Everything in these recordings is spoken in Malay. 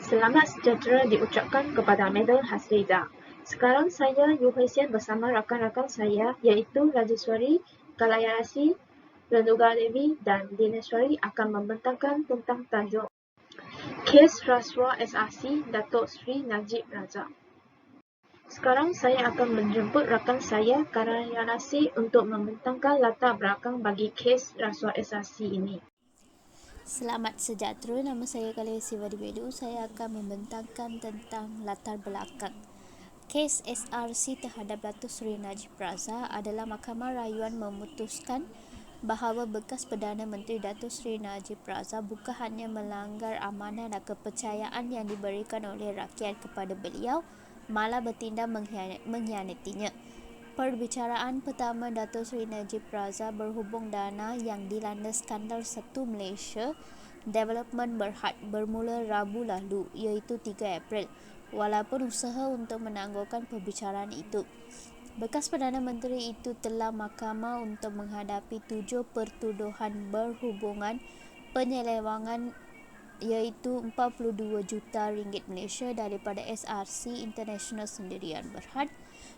Selamat sejahtera diucapkan kepada Madam Hasrida. Sekarang saya Yu Hui Sian bersama rakan-rakan saya iaitu Rajaswari, Kalayarasi, Renuga Devi dan Dineswari akan membentangkan tentang tajuk Kes Rasuah SRC Datuk Seri Najib Razak. Sekarang saya akan menjemput rakan saya Kalayarasi untuk membentangkan latar belakang bagi kes rasuah SRC ini. Selamat sejahtera, nama saya Kalia Sivadibelu. Saya akan membentangkan tentang latar belakang. Kes SRC terhadap Datuk Seri Najib Razak adalah Mahkamah Rayuan memutuskan bahawa bekas Perdana Menteri Datuk Seri Najib Razak bukan hanya melanggar amanah dan kepercayaan yang diberikan oleh rakyat kepada beliau, malah bertindak mengkhianatinya. Perbicaraan pertama Datuk Seri Najib Razak berhubung dana yang dilanda skandal Satu Malaysia Development Berhad bermula Rabu lalu, iaitu 3 April. Walaupun usaha untuk menangguhkan perbicaraan itu, bekas Perdana Menteri itu telah mahkamah untuk menghadapi 7 pertuduhan berhubungan penyelewangan iaitu 42 juta ringgit Malaysia daripada SRC International Sendirian Berhad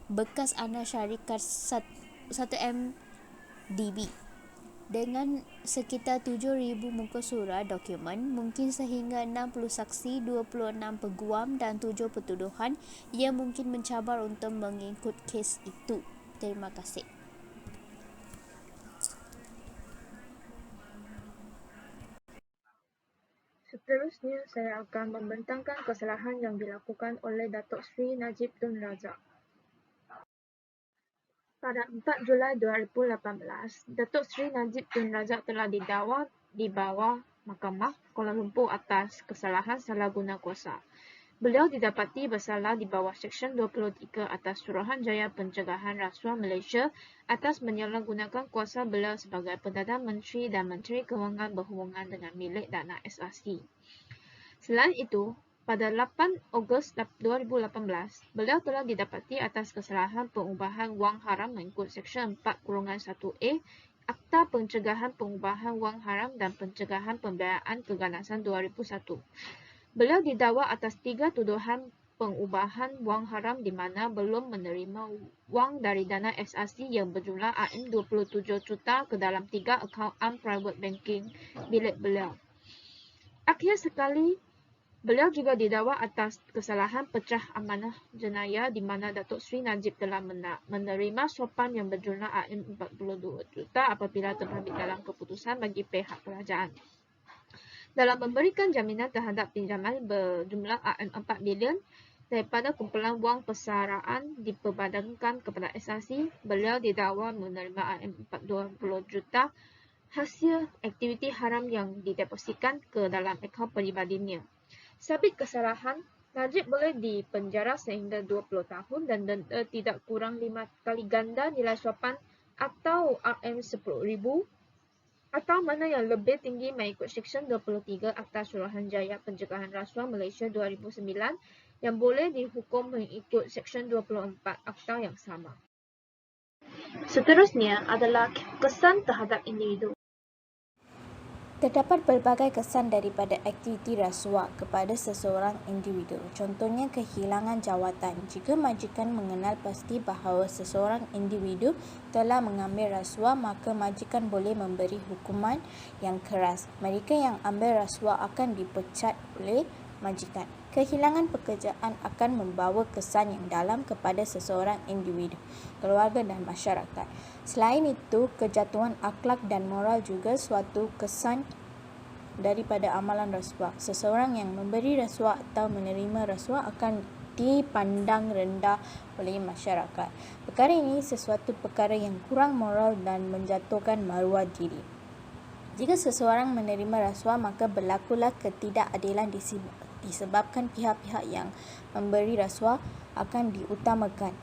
bekas anak syarikat 1MDB dengan sekitar 7,000 muka surat dokumen, mungkin sehingga 60 saksi, 26 peguam dan 7 pertuduhan yang mungkin mencabar untuk mengikut kes itu. Terima kasih. Seterusnya, saya akan membentangkan kesalahan yang dilakukan oleh Datuk Seri Najib Tun Razak. Pada 4 Julai 2018, Datuk Seri Najib Tun Razak telah didakwa di bawah Mahkamah Kuala Lumpur atas kesalahan salah guna kuasa. Beliau didapati bersalah di bawah Seksyen 23 atas Suruhanjaya Pencegahan Rasuah Malaysia atas menyalahgunakan kuasa beliau sebagai Perdana Menteri dan Menteri Kewangan berhubungan dengan milik dana SRC. Selain itu, pada 8 Ogos 2018, beliau telah didapati atas kesalahan pengubahan wang haram mengikut Seksyen 4-1A Akta Pencegahan Pengubahan Wang Haram dan Pencegahan Pembiayaan Keganasan 2001. Beliau didakwa atas 3 tuduhan pengubahan wang haram di mana belum menerima wang dari dana SRC yang berjumlah RM27 juta ke dalam 3 akaun private banking bilik beliau. Akhir sekali, beliau juga didakwa atas kesalahan pecah amanah jenayah di mana Datuk Seri Najib telah menerima sopan yang berjumlah RM42 juta apabila terbabit dalam keputusan bagi pihak kerajaan. Dalam memberikan jaminan terhadap pinjaman berjumlah RM4 bilion daripada kumpulan wang persaraan diperbadangkan kepada SRC, beliau didakwa menerima RM420 juta hasil aktiviti haram yang didepositkan ke dalam akaun peribadinya. Sabit kesalahan, Najib boleh dipenjara sehingga 20 tahun dan denda tidak kurang 5 kali ganda nilai sopan atau RM10,000 atau mana yang lebih tinggi mengikut Seksyen 23 Akta Suruhanjaya Pencegahan Rasuah Malaysia 2009 yang boleh dihukum mengikut Seksyen 24 Akta yang sama. Seterusnya adalah kesan terhadap individu. Terdapat pelbagai kesan daripada aktiviti rasuah kepada seseorang individu. Contohnya kehilangan jawatan. Jika majikan mengenal pasti bahawa seseorang individu telah mengambil rasuah, maka majikan boleh memberi hukuman yang keras. Mereka yang ambil rasuah akan dipecat oleh majikan. Kehilangan pekerjaan akan membawa kesan yang dalam kepada seseorang individu, keluarga dan masyarakat. Selain itu, kejatuhan akhlak dan moral juga suatu kesan daripada amalan rasuah. Seseorang yang memberi rasuah atau menerima rasuah akan dipandang rendah oleh masyarakat. Perkara ini sesuatu perkara yang kurang moral dan menjatuhkan maruah diri. Jika seseorang menerima rasuah, maka berlakulah ketidakadilan disebabkan pihak-pihak yang memberi rasuah akan diutamakan.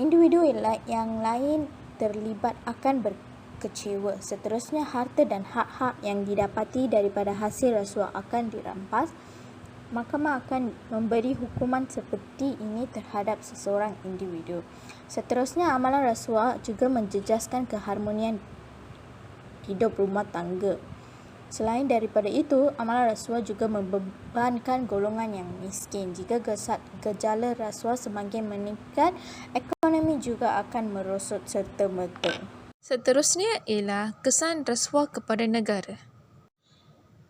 Individu yang lain terlibat akan berkecewa. Seterusnya, harta dan hak-hak yang didapati daripada hasil rasuah akan dirampas. Mahkamah akan memberi hukuman seperti ini terhadap seseorang individu. Seterusnya, amalan rasuah juga menjejaskan keharmonian hidup rumah tangga. Selain daripada itu, amalan rasuah juga membebankan golongan yang miskin. Jika gejala rasuah semakin meningkat, ekonomi juga akan merosot serta-merta. Seterusnya ialah kesan rasuah kepada negara.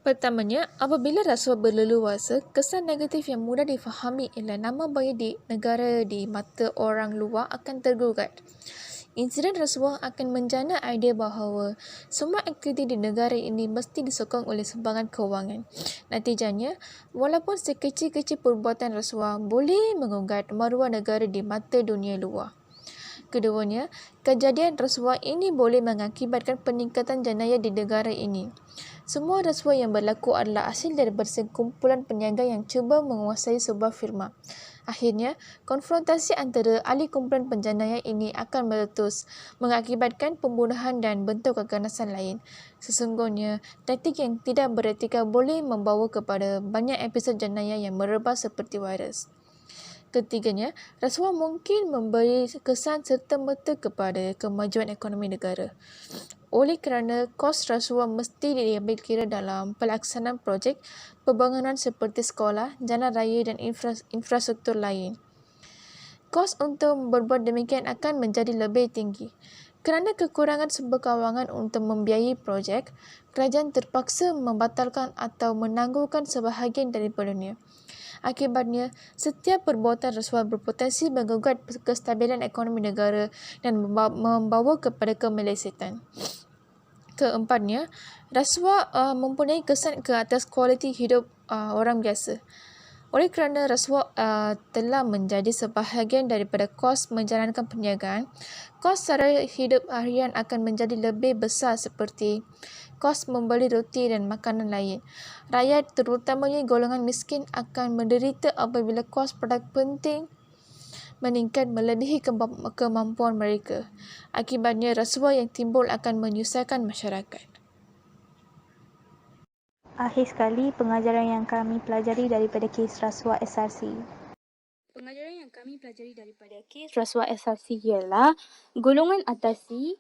Pertamanya, apabila rasuah berleluasa, kesan negatif yang mudah difahami ialah nama baik di negara di mata orang luar akan tergugat. Insiden rasuah akan menjana idea bahawa semua aktiviti di negara ini mesti disokong oleh sumbangan kewangan. Natijanya, walaupun sekecil-kecil perbuatan rasuah boleh menggugat maruah negara di mata dunia luar. Keduanya, kejadian rasuah ini boleh mengakibatkan peningkatan jenayah di negara ini. Semua rasuah yang berlaku adalah hasil daripada sekumpulan peniaga yang cuba menguasai sebuah firma. Akhirnya, konfrontasi antara ahli kumpulan penjenayah ini akan meletus, mengakibatkan pembunuhan dan bentuk keganasan lain. Sesungguhnya, taktik yang tidak beretika boleh membawa kepada banyak episod jenayah yang merebak seperti virus. Ketiganya, rasuah mungkin memberi kesan serta-merta kepada kemajuan ekonomi negara. Oleh kerana kos rasuah mesti diambil kira dalam pelaksanaan projek pembangunan seperti sekolah, jalan raya dan infrastruktur lain. Kos untuk berbuat demikian akan menjadi lebih tinggi. Kerana kekurangan sumber kewangan untuk membiayai projek, kerajaan terpaksa membatalkan atau menangguhkan sebahagian daripadanya. Akibatnya, setiap perbuatan rasuah berpotensi menggugat kestabilan ekonomi negara dan membawa kepada kemelesetan. Keempatnya, rasuah mempunyai kesan ke atas kualiti hidup orang biasa. Oleh kerana rasuah telah menjadi sebahagian daripada kos menjalankan perniagaan, kos sara hidup harian akan menjadi lebih besar seperti kos membeli roti dan makanan lain. Rakyat, terutamanya golongan miskin, akan menderita apabila kos produk penting meningkat melebihi kemampuan mereka. Akibatnya, rasuah yang timbul akan menyusahkan masyarakat. Akhir sekali, pengajaran yang kami pelajari daripada kes rasuah SRC. Pengajaran yang kami pelajari daripada kes rasuah SRC ialah golongan atasi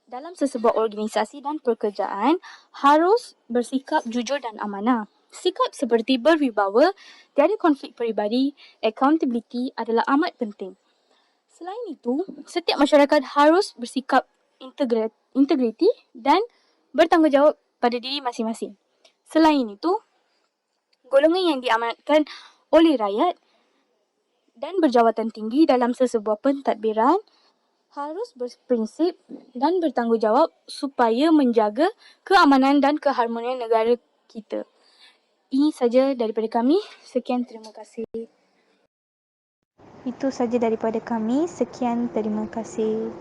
dalam sesebuah organisasi dan pekerjaan harus bersikap jujur dan amanah. Sikap seperti berwibawa, tiada konflik peribadi, accountability adalah amat penting. Selain itu, setiap masyarakat harus bersikap integriti dan bertanggungjawab pada diri masing-masing. Selain itu, golongan yang diamanatkan oleh rakyat dan berjawatan tinggi dalam sesebuah pentadbiran harus berprinsip dan bertanggungjawab supaya menjaga keamanan dan keharmonian negara kita. Ini saja daripada kami. Sekian, terima kasih. Itu saja daripada kami. Sekian, terima kasih.